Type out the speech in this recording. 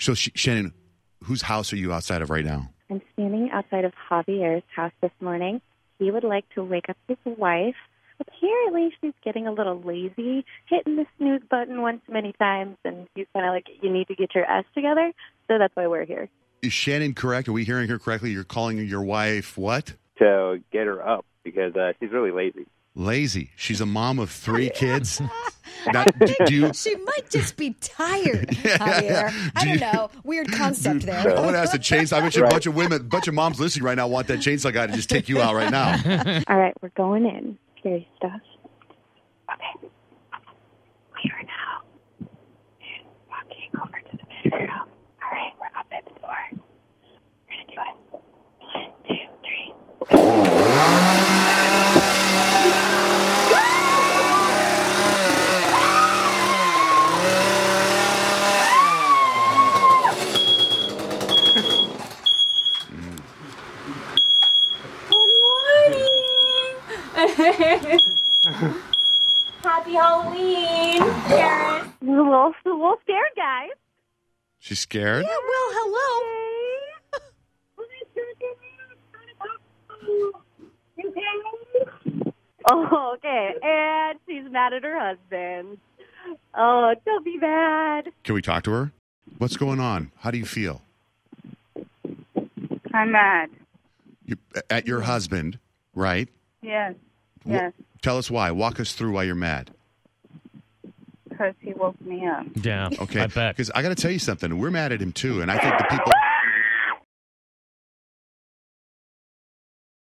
So, Shannon, whose house are you outside of right now? I'm standing outside of Javier's house this morning. He would like to wake up his wife. Apparently, she's getting a little lazy, hitting the snooze button once many times, and he's kind of like, you need to get your ass together. So that's why we're here. Is Shannon correct? Are we hearing her correctly? You're calling your wife what? To get her up because she's really lazy. Lazy. She's a mom of 3 kids. Now, She might just be tired, Javier. I don't know. Weird concept there. I want to ask the chainsaw. I bet you a bunch of moms listening right now want that chainsaw guy to just take you out right now. All right, we're going in. Scary stuff. Okay. We are now walking over to the bedroom. All right, we're up at the door. We're going to do it. 1, 2, 3. Happy Halloween, Paris. We're a little scared, guys. She's scared? Yeah, well, hello. Oh, okay. And she's mad at her husband. Oh, don't be mad. Can we talk to her? What's going on? How do you feel? I'm mad. At your husband, right? Yes. Yes. Tell us why. Walk us through why you're mad. Because he woke me up. Yeah. Okay. I bet. Because I got to tell you something. We're mad at him too, and I think the people.